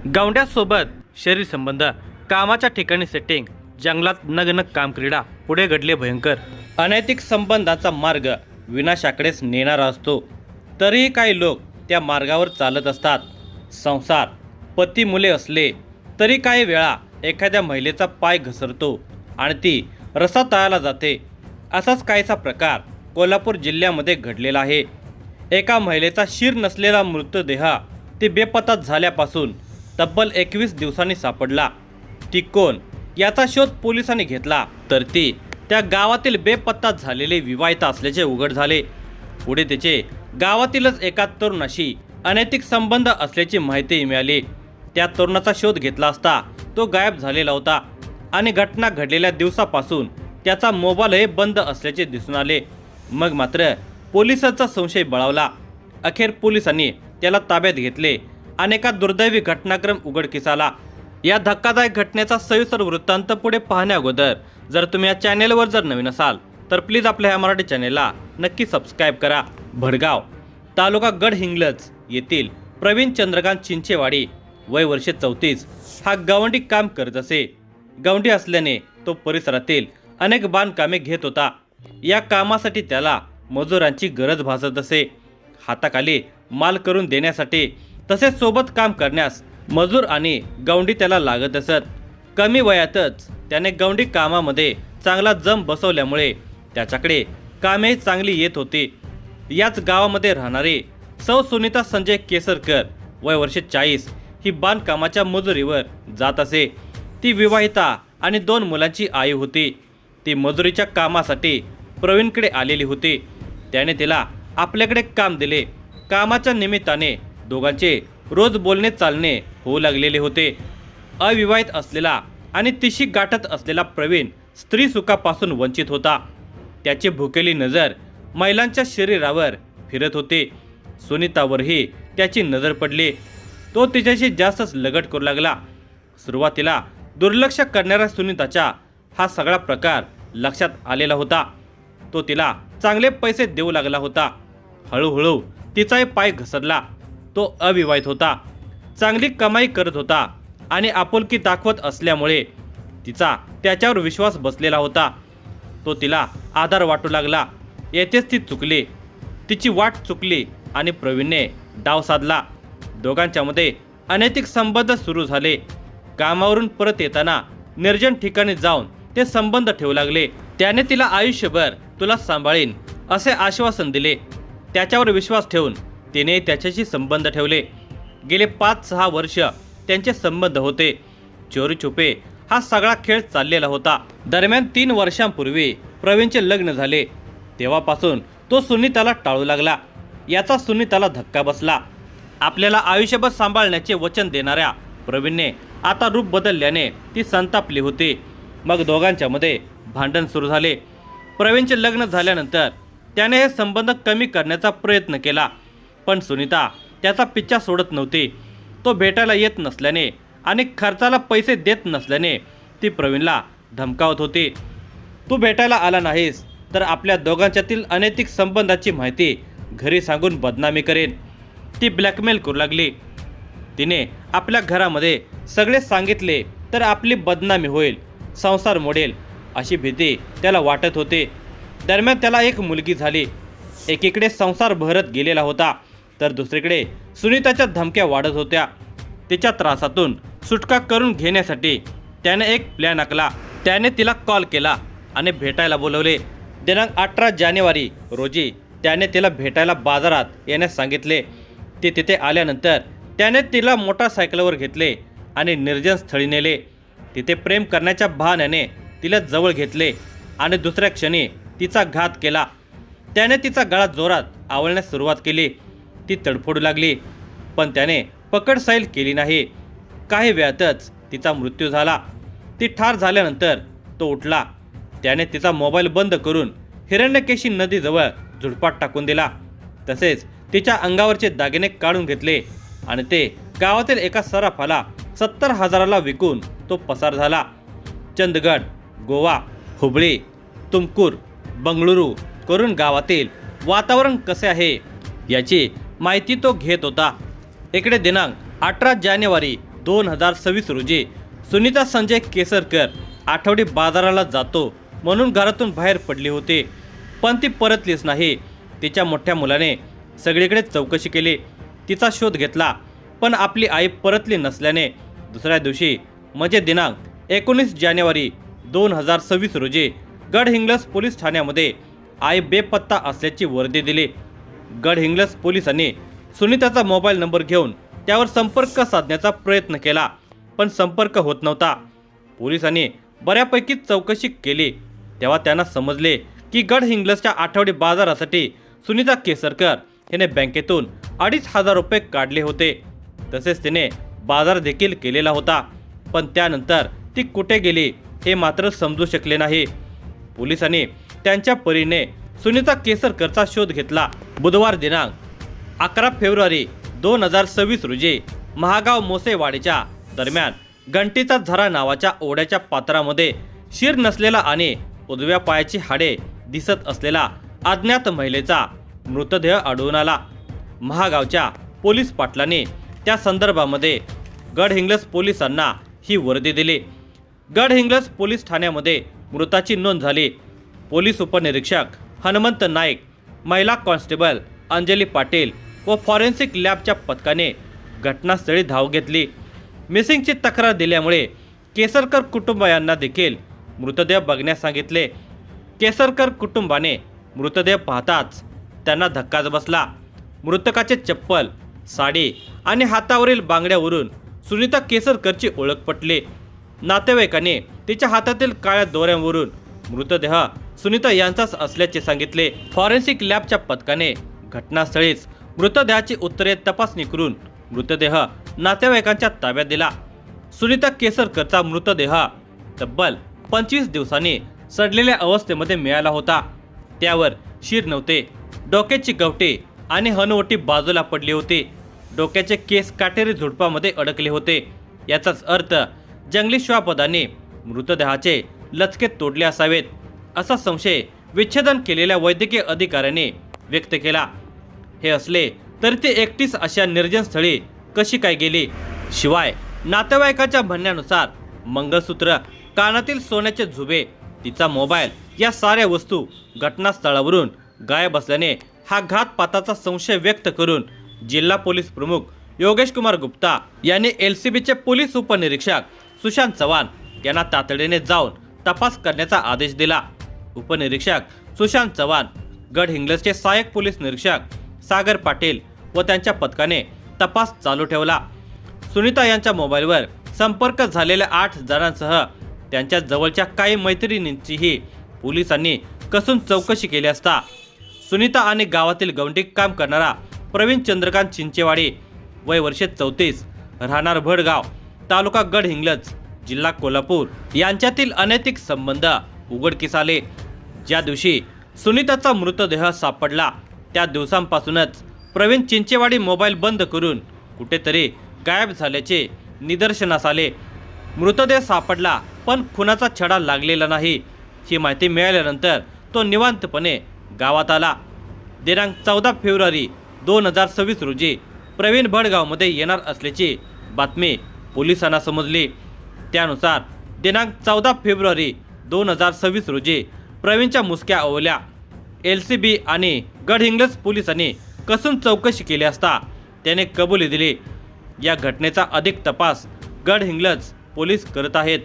गवंड्यासोबत शरीर संबंध, कामाच्या ठिकाणी सेटिंग, जंगलात नग काम क्रीडा, पुढे घडले भयंकर. अनैतिक संबंधाचा मार्ग विनाशाकडेच नेणारा असतो. तरीही काही लोक त्या मार्गावर चालत असतात. संसार, पती, मुले असले तरी काही वेळा एखाद्या महिलेचा पाय घसरतो आणि ती रसातळाला जाते. असाच काहीसा प्रकार कोल्हापूर जिल्ह्यामध्ये घडलेला आहे. एका महिलेचा शिर नसलेला मृतदेह ती बेपत्ता झाल्यापासून तब्बल 21 दिवसांनी सापडला. ती कोण याचा शोध पोलिसांनी घेतला तर ती त्या गावातील बेपत्ता झालेले विवाहिता असल्याचे उघड झाले. पुढे तिचे गावातीलच एका तरुणाशी अनैतिक संबंध असल्याची माहिती मिळाली. त्या तरुणाचा शोध घेतला असता तो गायब झालेला होता आणि घटना घडलेल्या दिवसापासून त्याचा मोबाईलही बंद असल्याचे दिसून आले. मग मात्र पोलिसांचा संशय बळावला. अखेर पोलिसांनी त्याला ताब्यात घेतले आणि एका दुर्दैवी घटनाक्रम उघडकीस आला. या धक्कादायक घटनेचा सविस्तर वृत्तांत पुढे पाहण्या अगोदर जर तुम्ही या चॅनेलवर जर नवीन असाल तर प्लीज आपल्या ह्या मराठी चॅनेलला नक्की सबस्क्राईब करा. भडगाव तालुका गडहिंग्लज येथील प्रवीण चंद्रकांत चिंचेवाडी वय वर्ष 34 हा गवंडी काम करत असे. गवंडी असल्याने तो परिसरातील अनेक बांधकामे घेत होता. या कामासाठी त्याला मजुरांची गरज भासत असे. हाताखाली माल करून देण्यासाठी तसेच सोबत काम करण्यास मजूर आणि गवंडी त्याला लागत असत. कमी वयातच त्याने गवंडी कामामध्ये चांगला जम बसवल्यामुळे त्याच्याकडे कामेही चांगली येत होती. याच गावामध्ये राहणारी सौ सुनीता संजय केसरकर वय वर्ष 40 ही बांधकामाच्या मजुरीवर जात असे. ती विवाहिता आणि 2 मुलांची आई होती. ती मजुरीच्या कामासाठी प्रवीणकडे आलेली होती. त्याने तिला आपल्याकडे काम दिले. कामाच्या निमित्ताने दोघांचे रोज बोलणे चालणे होऊ लागलेले होते. अविवाहित असलेला आणि तिशी गाठत असलेला प्रवीण स्त्री सुखापासून वंचित होता. त्याची भुकेली नजर महिलांच्या शरीरावर फिरत होती. सुनीतावरही त्याची नजर पडली. तो तिच्याशी जास्तच लगट करू लागला. सुरुवातीला दुर्लक्ष करणाऱ्या सुनीताचा हा सगळा प्रकार लक्षात आलेला होता. तो तिला चांगले पैसे देऊ लागला होता. हळूहळू तिचाही पाय घसरला. तो अविवाहित होता, चांगली कमाई करत होता आणि आपुलकी दाखवत असल्यामुळे तिचा त्याच्यावर विश्वास बसलेला होता. तो तिला आधार वाटू लागला. येथेच ती चुकली. तिची वाट चुकली आणि प्रवीणने डाव साधला. दोघांच्यामध्ये अनैतिक संबंध सुरू झाले. कामावरून परत येताना निर्जन ठिकाणी जाऊन ते संबंध ठेवू लागले. त्याने तिला आयुष्यभर तुला सांभाळीन असे आश्वासन दिले. त्याच्यावर विश्वास ठेवून तिने त्याच्याशी संबंध ठेवले. गेले 5-6 वर्ष त्यांचे संबंध होते. चोरी छुपे हा सगळा खेळ चाललेला होता. दरम्यान 3 वर्षांपूर्वी प्रवीणचे लग्न झाले. तेव्हापासून तो सुनीताला टाळू लागला. याचा सुनीताला धक्का बसला. आपल्याला आयुष्यभर सांभाळण्याचे वचन देणाऱ्या प्रवीणने आता रूप बदलल्याने ती संतापली होती. मग दोघांच्यामध्ये भांडण सुरू झाले. प्रवीणचे लग्न झाल्यानंतर त्याने हे संबंध कमी करण्याचा प्रयत्न केला, पण सुनीता त्याचा पिच्छा सोडत नव्हती. तो भेटायला येत नसल्याने आणि खर्चाला पैसे देत नसल्याने ती प्रवीणला धमकावत होती. तू भेटायला आला नाहीस तर आपल्या दोघांच्यातील अनैतिक संबंधाची माहिती घरी सांगून बदनामी करेन, ती ब्लॅकमेल करू लागली. तिने आपल्या घरामध्ये सगळे सांगितले तर आपली बदनामी होईल, संसार मोडेल अशी भीती त्याला वाटत होती. दरम्यान त्याला एक मुलगी झाली. एकीकडे संसार बहरत गेलेला होता तर दुसरीकडे सुनीताच्या धमक्या वाढत होत्या. तिच्या त्रासातून सुटका करून घेण्यासाठी त्याने एक प्लॅन आखला. त्याने तिला कॉल केला आणि भेटायला बोलवले. दिनांक 18 जानेवारी रोजी त्याने तिला भेटायला बाजारात येण्यास सांगितले. ती तिथे आल्यानंतर त्याने तिला मोटारसायकलवर घेतले आणि निर्जन स्थळी नेले. तिथे प्रेम करण्याच्या बहाण्याने तिला जवळ घेतले आणि दुसऱ्या क्षणी तिचा घात केला. त्याने तिचा गळा जोरात आवळण्यास सुरुवात केली. ती तडफडू लागली, पण त्याने पकड सैल केली नाही. काही वेळातच तिचा मृत्यू झाला. ती ठार झाल्यानंतर तो उठला. त्याने तिचा मोबाईल बंद करून हिरण्यकेशी नदीजवळ झुडपात टाकून दिला. तसेच तिच्या अंगावरचे दागिने काढून घेतले आणि ते गावातील एका सराफाला 70,000ला विकून तो पसार झाला. चंदगड, गोवा, हुबळी, तुमकूर, बंगळुरू करून गावातील वातावरण कसे आहे याची माहिती तो घेत होता. इकडे दिनांक 18 जानेवारी 2026 रोजी सुनीता संजय केसरकर आठवडी बाजाराला जातो म्हणून घरातून बाहेर पडली होती, पण ती परतलीच नाही. तिच्या मोठ्या मुलाने सगळीकडे चौकशी केली, तिचा शोध घेतला, पण आपली आई परतली नसल्याने दुसऱ्या दिवशी म्हणजे दिनांक 19 जानेवारी 2026 रोजी गडहिंग्लज पोलीस ठाण्यामध्ये आई बेपत्ता असल्याची वर्दी दिली. गडहिंग्लज पोलिसांनी सुनीताचा मोबाईल नंबर घेऊन त्यावर संपर्क साधण्याचा प्रयत्न केला, पण संपर्क होत नव्हता. पोलिसांनी बऱ्यापैकी चौकशी केली तेव्हा त्यांना समजले की गडहिंग्लजच्या आठवडी बाजारासाठी सुनीता केसरकर हिने बँकेतून 2,500 रुपये काढले होते. तसेच तिने बाजार देखील केलेला होता, पण त्यानंतर ती कुठे गेली हे मात्र समजू शकले नाही. पोलिसांनी त्यांच्या परीने सुनीता केसरकरचा शोध घेतला. बुधवार दिनांक 11 फेब्रुवारी 2026 रोजी महागाव मोसेवाडीच्या दरम्यान घंटीचा झरा नावाच्या ओढ्याच्या पात्रामध्ये शिर नसलेला आणि उजव्या पायाची हाडे दिसत असलेला अज्ञात महिलेचा मृतदेह आढळून आला. महागावच्या पोलीस पाटलांनी त्या संदर्भामध्ये गडहिंग्लज पोलिसांना ही वर्दी दिली. गडहिंग्लज पोलीस ठाण्यामध्ये मृताची नोंद झाली. पोलीस उपनिरीक्षक हनुमंत नाईक, महिला कॉन्स्टेबल अंजली पाटील व फॉरेन्सिक लॅबच्या पथकाने घटनास्थळी धाव घेतली. मिसिंगची तक्रार दिल्यामुळे केसरकर कुटुंबियांना देखील मृतदेह बघण्यास सांगितले. केसरकर कुटुंबाने मृतदेह पाहताच त्यांना धक्काच बसला. मृतकाचे चप्पल, साडी आणि हातावरील बांगड्यावरून सुनीता केसरकरची ओळख पटली. नातेवाईकांनी तिच्या हातातील काळ्या दोऱ्यांवरून मृतदेह सुनीता यांचाच असल्याचे सांगितले. फॉरेन्सिक लॅबच्या पथकाने घटनास्थळीच मृतदेहाची उत्तरे तपासणी करून मृतदेह नातेवाईकांच्या ताब्यात दिला. सुनीता केसरकरचा मृतदेह तब्बल 25 दिवसांनी सडलेल्या अवस्थेमध्ये मिळाला होता. त्यावर शिर नव्हते, डोक्याची गवटी आणि हनुवटी बाजूला पडली होती. डोक्याचे केस काटेरी झुडपामध्ये अडकले होते. याचाच अर्थ जंगली श्वापदांनी मृतदेहाचे लचके तोडले असावेत असा संशय विच्छेदन केलेल्या वैद्यकीय अधिकाऱ्यांनी व्यक्त केला. हे असले तरी ते एकटीच अशा निर्जन स्थळी कशी काय गेली? शिवाय नातेवाईकाच्या म्हणण्यानुसार मंगळसूत्र, कानातील सोन्याचे झुबे, तिचा मोबाईल या साऱ्या वस्तू घटनास्थळावरून गायब असल्याने हा घातपाताचा संशय व्यक्त करून जिल्हा पोलीस प्रमुख योगेश कुमार गुप्ता यांनी LCBचे पोलीस उपनिरीक्षक सुशांत चव्हाण यांना तातडीने जाऊन तपास करण्याचा आदेश दिला. उपनिरीक्षक सुशांत चव्हाण, गडहिंग्लजचे सहाय्यक पोलीस निरीक्षक सागर पाटील व त्यांच्या पथकाने तपास चालू ठेवला. सुनीता यांच्या मोबाईलवर संपर्क झालेल्या 8 जणांसह त्यांच्या जवळच्या काही मैत्रिणींचीही पोलिसांनी कसून चौकशी केली असता सुनीता आणि गावातील गवंडीत काम करणारा प्रवीण चंद्रकांत चिंचेवाडी, वय वर्षे 34, राहणार भडगाव, तालुका गडहिंग्लज, जिल्हा कोल्हापूर यांच्यातील अनैतिक संबंध उघडकीस आले. ज्या दिवशी सुनीताचा मृतदेह सापडला त्या दिवसांपासूनच प्रवीण चिंचेवाडी मोबाईल बंद करून कुठेतरी गायब झाल्याचे निदर्शनास आले. मृतदेह सापडला पण खुनाचा छडा लागलेला नाही. ही माहिती मिळाल्यानंतर तो निवांतपणे गावात आला. दिनांक 14 फेब्रुवारी 2026 रोजी प्रवीण भडगावमध्ये येणार असल्याची बातमी पोलिसांना समजली. त्यानुसार दिनांक 14 फेब्रुवारी 2026 रोजी प्रवीणच्या मुसक्या ओवल्या. LCB आणि गडहिंग्लज पोलिसांनी कसून चौकशी केली असता त्याने कबुली दिली. या घटनेचा अधिक तपास गडहिंग्लज पोलीस करत आहेत.